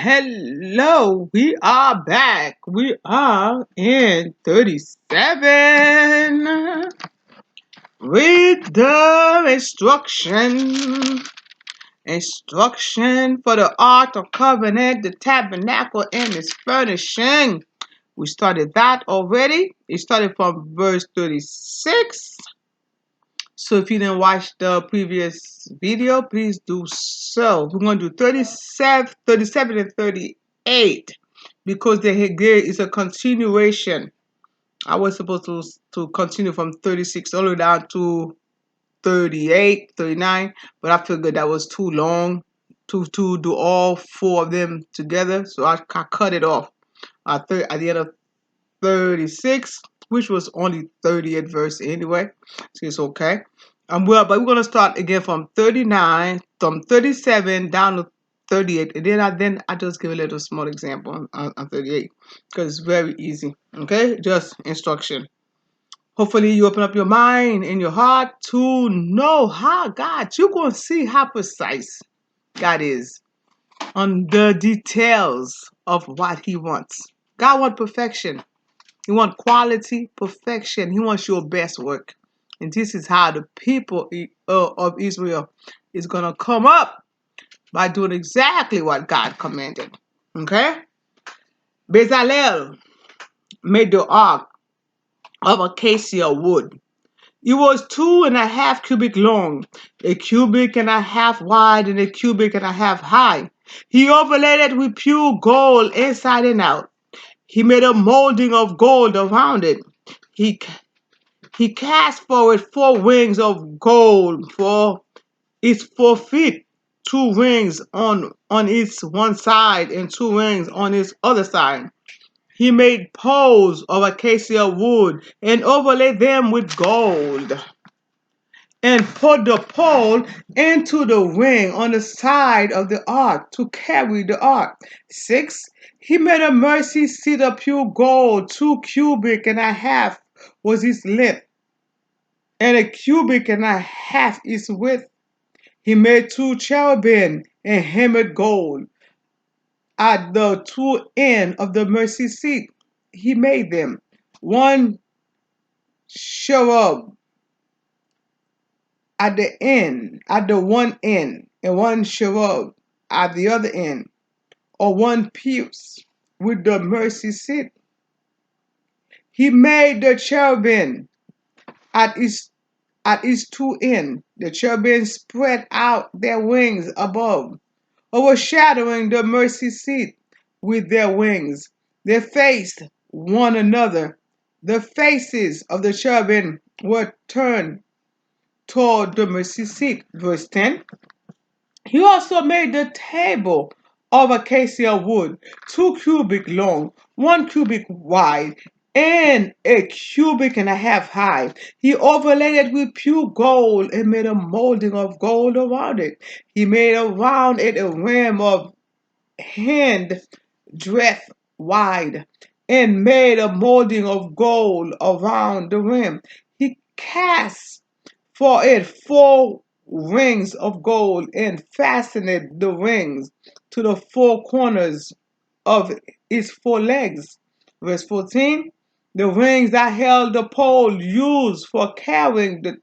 Hello, we are back. We are in 37 with the instruction for the Ark of Covenant, the tabernacle, and its furnishing. We started that already. It started from verse 36. So if you didn't watch the previous video, please do so. We're going to do 37 and 38 because there is a continuation. I was supposed to continue from 36 all the way down to 38, 39, but I figured that was too long to do all four of them together, so I cut it off at the end of 36, which was only 30th verse anyway, so it's okay. But we're going to start again from 39, from 37 down to 38, and then I just give a little small example on 38 because it's very easy. Okay, just instruction. Hopefully you open up your mind and your heart to know how you're going to see how precise God is on the details of what He wants. God wants perfection. He wants quality perfection. He wants your best work. And this is how the people of Israel is going to come up by doing exactly what God commanded. Okay? Bezalel made the ark of acacia wood. It was 2.5 cubits long, 1.5 cubits wide, and 1.5 cubits high. He overlaid it with pure gold inside and out. He made a molding of gold around it. He cast for it 4 rings of gold for its 4 feet, 2 rings on its one side and 2 rings on its other side. He made poles of acacia wood and overlaid them with gold, and put the pole into the ring on the side of the ark to carry the ark. 6. He made a mercy seat of pure gold, 2.5 cubits was its length, and 1.5 cubits its width. He made 2 cherubim and hammered gold at the 2 ends of the mercy seat. He made them 1 cherub at the one end, and 1 cherub at the other end, or 1 piece with the mercy seat. He made the cherubim at its 2 ends. The cherubim spread out their wings above, overshadowing the mercy seat with their wings. They faced one another. The faces of the cherubim were turned toward the mercy seat. Verse 10. He also made the table of acacia wood, 2 cubits long, 1 cubit wide, and 1.5 cubits high. He overlaid it with pure gold and made a molding of gold around it. He made around it a rim of hand breadth wide, and made a molding of gold around the rim. He cast for it 4 rings of gold and fastened the rings to the 4 corners of its 4 legs. Verse 14. The rings that held the pole used for carrying the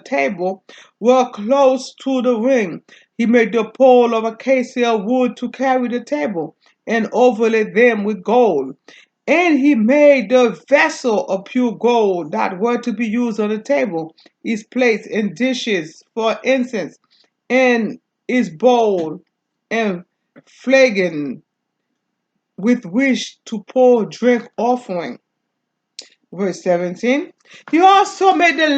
table were close to the ring. He made the pole of acacia wood to carry the table and overlaid them with gold. And he made the vessel of pure gold that were to be used on the table, its plates and dishes for incense, and its bowl and flagon with which to pour drink offering. Verse 17. He also made the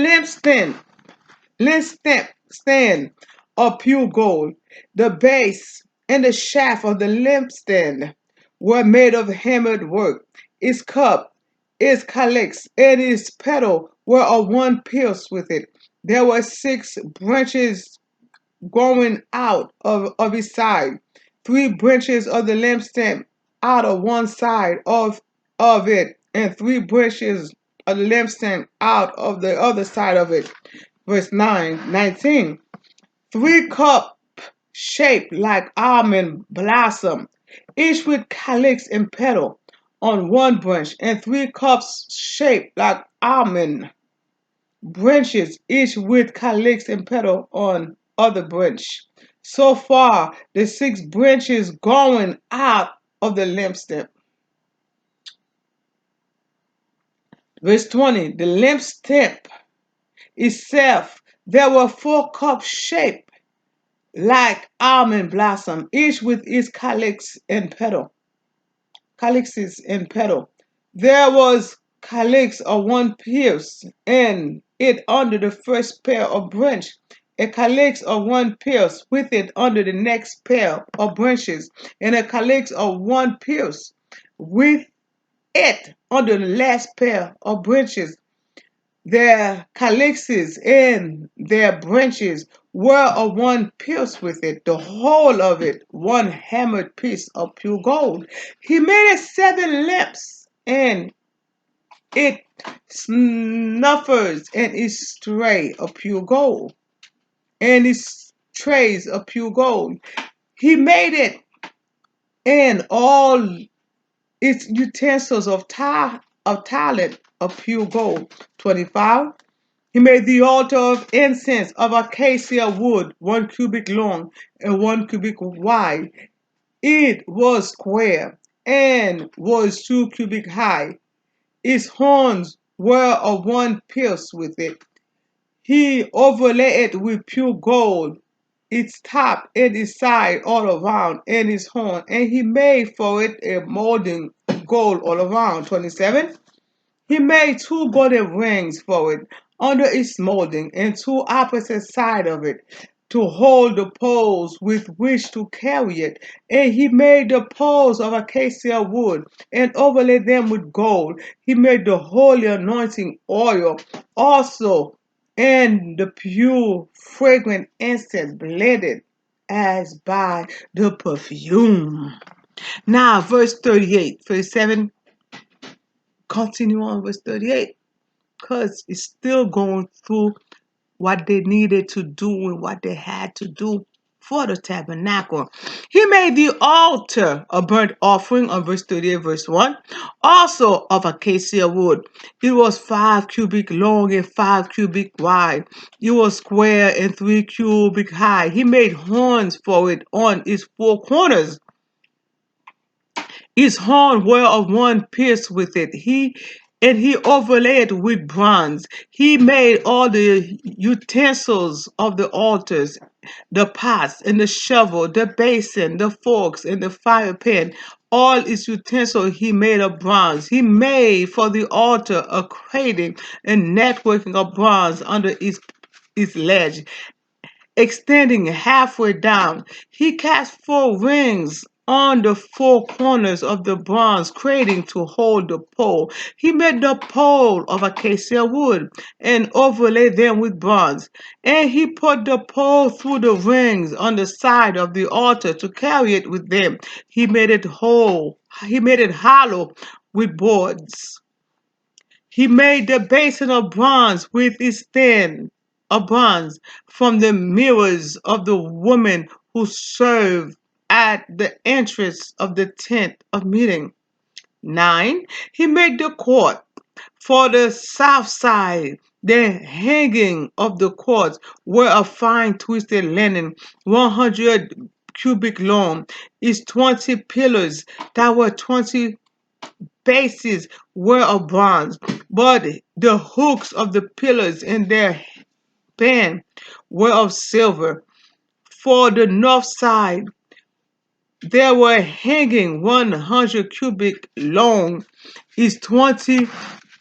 lampstand of pure gold. The base and the shaft of the lampstand were made of hammered work. Its cup, its calyx, and its pedal were of 1 piece with it. There were 6 branches growing out of its side, 3 branches of the lampstand out of one side of it, and 3 branches of the lampstand out of the other side of it. Verse 19. 3 cups shaped like almond blossom each with calyx and petal on one branch, and 3 cups shaped like almond branches, each with calyx and petal on other branch. So far, the 6 branches going out of the lampstand. Verse 20, the lampstand itself, there were 4 cups shaped like almond blossom, each with its calyxes and petal. There was calyx of one pierce, and it under the first pair of branch, a calyx of one pierce with it under the next pair of branches, and a calyx of one pierce with it under the last pair of branches. Their calyxes and their branches were of one piece with it, the whole of it one hammered piece of pure gold. He made it 7 lamps, and its snuffers and its tray of pure gold, and its trays of pure gold. He made it, and all its utensils of talent of pure gold. 25. He made the altar of incense of acacia wood, 1 cubit long and 1 cubit wide. It was square and was 2 cubits high. Its horns were of one piece with it. He overlaid it with pure gold, its top and its side all around, and its horn, and he made for it a molding of gold all around. 27. He made 2 golden rings for it under its molding, and 2 opposite sides of it to hold the poles with which to carry it. And he made the poles of acacia wood and overlaid them with gold. He made the holy anointing oil also, and the pure fragrant incense blended as by the perfume. Now, verse 38, 37, continue on verse 38, because it's still going through what they needed to do and what they had to do for the tabernacle. He made the altar a burnt offering on verse 38, verse 1, also of acacia wood. It was 5 cubits long and 5 cubits wide. It was square and 3 cubits high. He made horns for it on its 4 corners. His horn were of one piece with it. He overlaid with bronze. He made all the utensils of the altars, the pots and the shovel, the basin, the forks and the fire pan. All its utensils he made of bronze. He made for the altar a cradle and networking of bronze under its ledge, extending halfway down. He cast 4 rings on the 4 corners of the bronze cradle to hold the pole. He made the pole of acacia wood and overlaid them with bronze. And he put the pole through the rings on the side of the altar to carry it with them. He made it whole. He made it hollow with boards. He made the basin of bronze with its stand of bronze from the mirrors of the women who served at the entrance of the tent of meeting. 9. He made the court for the south side. The hanging of the courts were of fine twisted linen, 100 cubits long. Its 20 pillars that were 20 bases were of bronze, but the hooks of the pillars and their band were of silver. For the north side, there were hanging 100 cubits long, its 20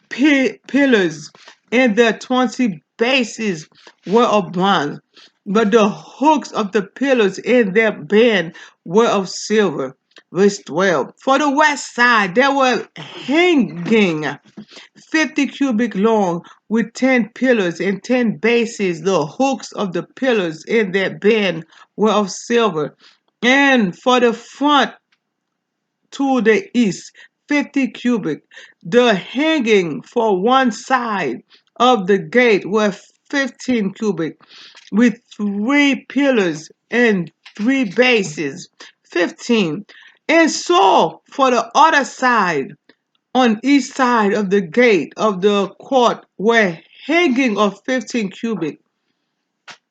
pillars, and their 20 bases were of bronze, but the hooks of the pillars and their band were of silver. Verse 12. For the west side, there were hanging 50 cubits long with 10 pillars and 10 bases. The hooks of the pillars and their band were of silver. And for the front to the east, 50 cubits. The hanging for one side of the gate were 15 cubits, with 3 pillars and 3 bases. 15. And so for the other side, on each side of the gate of the court were hanging of 15 cubits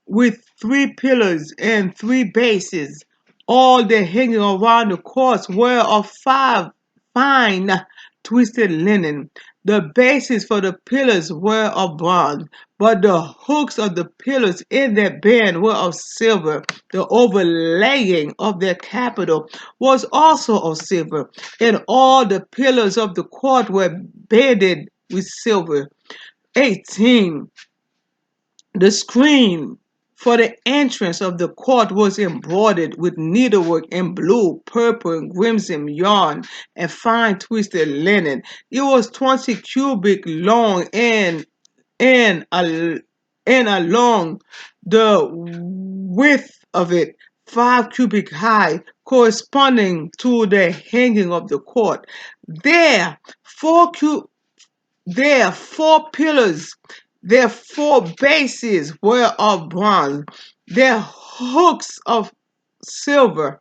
with 3 pillars and 3 bases. All the hanging around the courts were of 5 fine twisted linen. The bases for the pillars were of bronze, but the hooks of the pillars in their band were of silver. The overlaying of their capital was also of silver, and all the pillars of the court were banded with silver. 18. The screen for the entrance of the court was embroidered with needlework in blue, purple, and crimson yarn and fine twisted linen. It was 20 cubits long and along the width of it, 5 cubits high, corresponding to the hanging of the court. There, 4 pillars, their 4 bases were of bronze, their hooks of silver,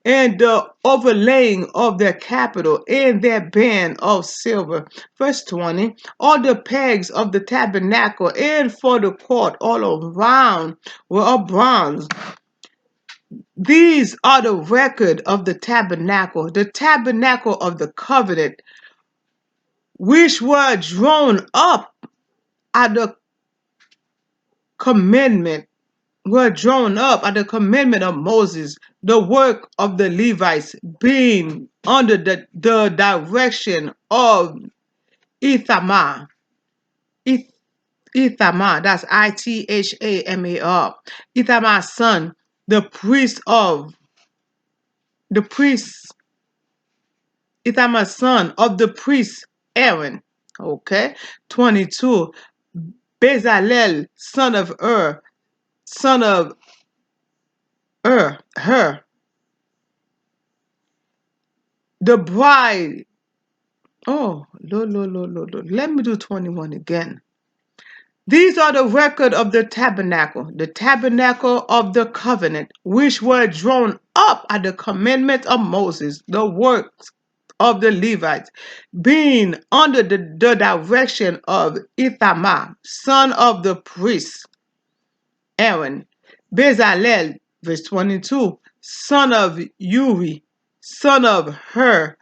and the overlaying of their capital and their band of silver. Verse 20. All the pegs of the tabernacle and for the court all around were of bronze. These are the record of the tabernacle of the covenant, which were drawn up at the commandment at the commandment of Moses, the work of the Levites, being under the direction of Ithamar. Ithamar, that's Ithamar. Ithamar's son, the priest, Ithamar's son of the priest Aaron. Okay. 22. Bezalel, son of Hur, the bride. Oh, Lord. Let me do 21 again. These are the record of the tabernacle of the covenant, which were drawn up at the commandment of Moses, the works of the Levites, being under the direction of Ithamar, son of the priest Aaron. Bezalel, verse 22, son of Uri, son of Hur,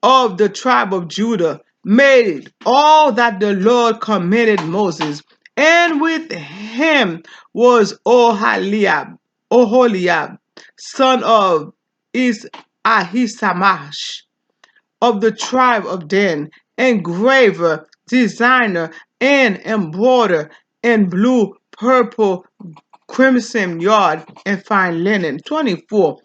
of the tribe of Judah, made all that the Lord commanded Moses. And with him was Oholiab, son of Ahisamash, of the tribe of Dan, engraver, designer, and embroider in blue, purple, crimson yard, and fine linen. 24.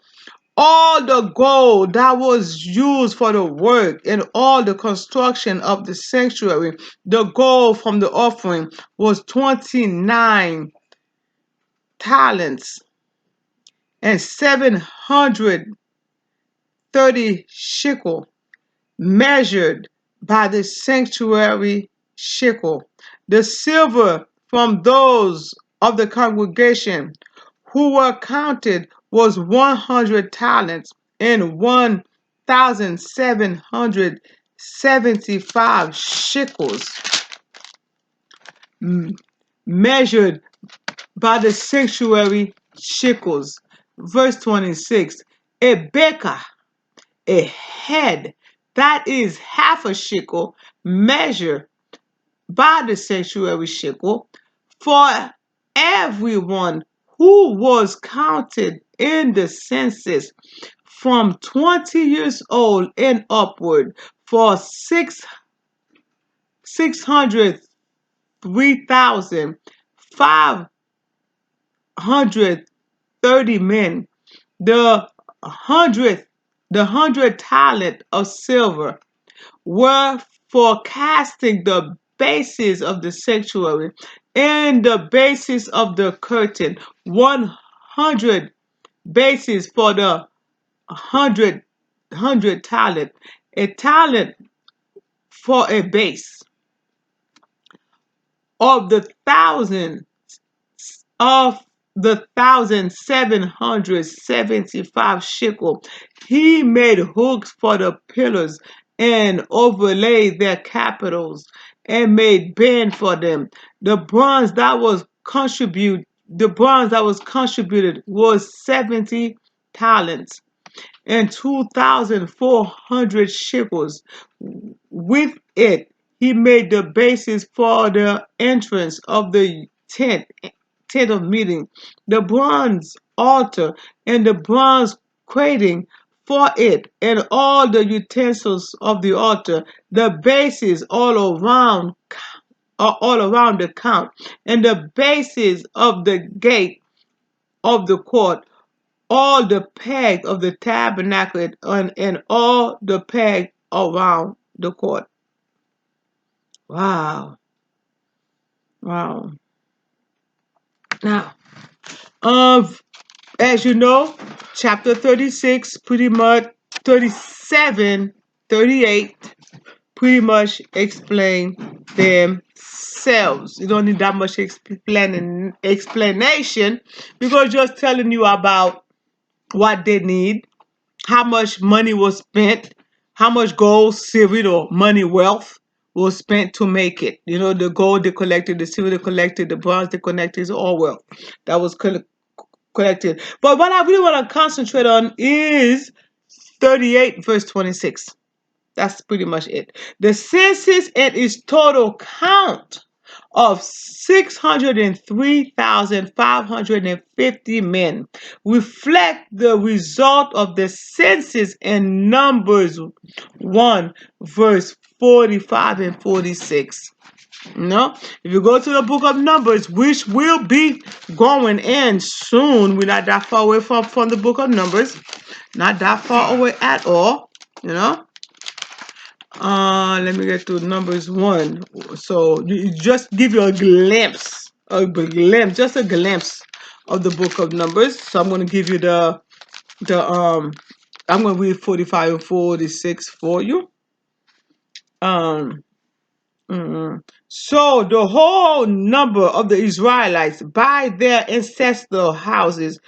All the gold that was used for the work and all the construction of the sanctuary, the gold from the offering was 29 talents and 730 shekel, measured by the sanctuary shekel. The silver from those of the congregation who were counted was 100 talents and 1,775 shekels, measured by the sanctuary shekels. Verse 26. A baker, a head, that is half a shekel, measured by the sanctuary shekel, for everyone who was counted in the census from 20 years old and upward, for 603,530 men. The hundred talent of silver were for casting the bases of the sanctuary and the bases of the curtain, 100 bases for the hundred talent, a talent for a base of the thousand of the 1,775 shekel. He made hooks for the pillars and overlaid their capitals and made band for them. The bronze that was contributed was 70 talents and 2,400 shekels. With it, he made the basis for the entrance of the tent of meeting, the bronze altar, and the bronze grating for it, and all the utensils of the altar, the bases all around the count, and the bases of the gate of the court, all the peg of the tabernacle, and all the peg around the court. Wow. Wow. Now, as you know, chapter 36, pretty much 37, 38, pretty much explain themselves. You don't need that much explanation because just telling you about what they need, how much money was spent, how much gold, silver, or money wealth was spent to make it. You know, the gold they collected, the silver they collected, the bronze they collected, is all wealth that was collected. But what I really want to concentrate on is 38 verse 26. That's pretty much it. The census and its total count of 603,550 men reflect the result of the census in Numbers 1, verse 45 and 46. No, if you go to the book of Numbers, which will be going in soon, we're not that far away from the book of Numbers, not that far away at all, you know. Let me get to Numbers 1. So you just give you just a glimpse of the book of Numbers. So I'm going to give you I'm going to read 45 and 46 for you. Um, So the whole number of the Israelites by their ancestral houses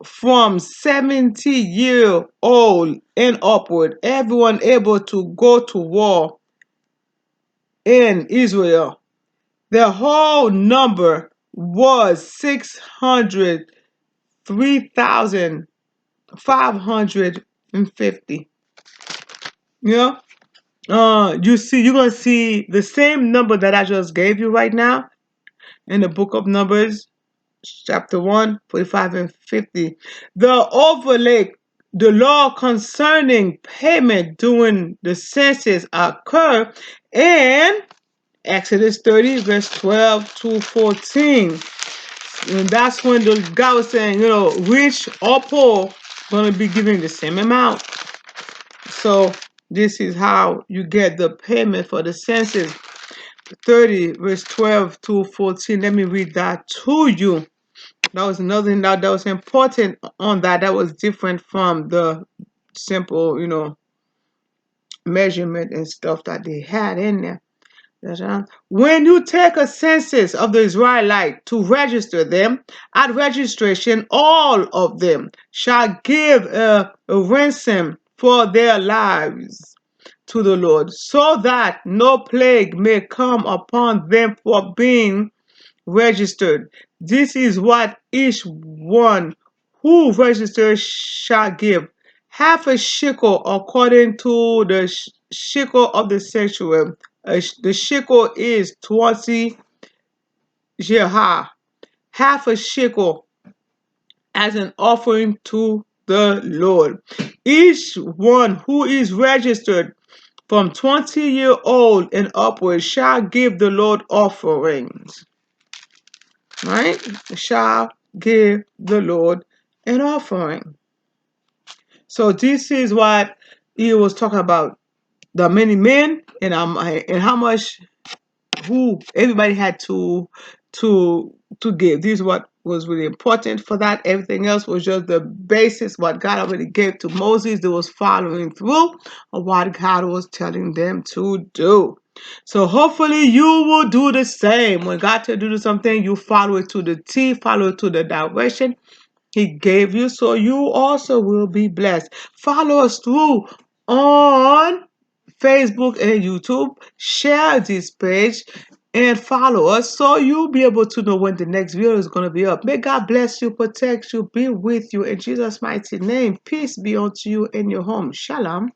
from 70-year-old and upward, everyone able to go to war in Israel, the whole number was 603,550. Yeah. You're gonna see the same number that I just gave you right now in the book of Numbers, chapter 1, 45 and 50. The overlay, the law concerning payment during the census occur in Exodus 30, verse 12 to 14. And that's when the God was saying, rich or poor going to be giving the same amount. So this is how you get the payment for the census. 30, verse 12 to 14. Let me read that to you. That was another thing that was important on that. That was different from the simple, measurement and stuff that they had in there. When you take a census of the Israelites to register them, at registration, all of them shall give a ransom for their lives to the Lord, so that no plague may come upon them for being registered. This is what each one who registers shall give: half a shekel according to the shekel of the sanctuary. The shekel is 20 gerah, half a shekel as an offering to the Lord. Each one who is registered from 20-year-old and upward shall give the Lord offerings. Right? Shall give the Lord an offering. So this is what he was talking about. The many men and how much who everybody had to give. This is what was really important for that. Everything else was just the basis, what God already gave to Moses that was following through of what God was telling them to do. So hopefully you will do the same. When God tells you to do something, you follow it to the T, follow it to the direction He gave you, so you also will be blessed. Follow us through on Facebook and YouTube. Share this page and follow us so you'll be able to know when the next video is going to be up. May God bless you, protect you, be with you. In Jesus' mighty name, peace be unto you in your home. Shalom.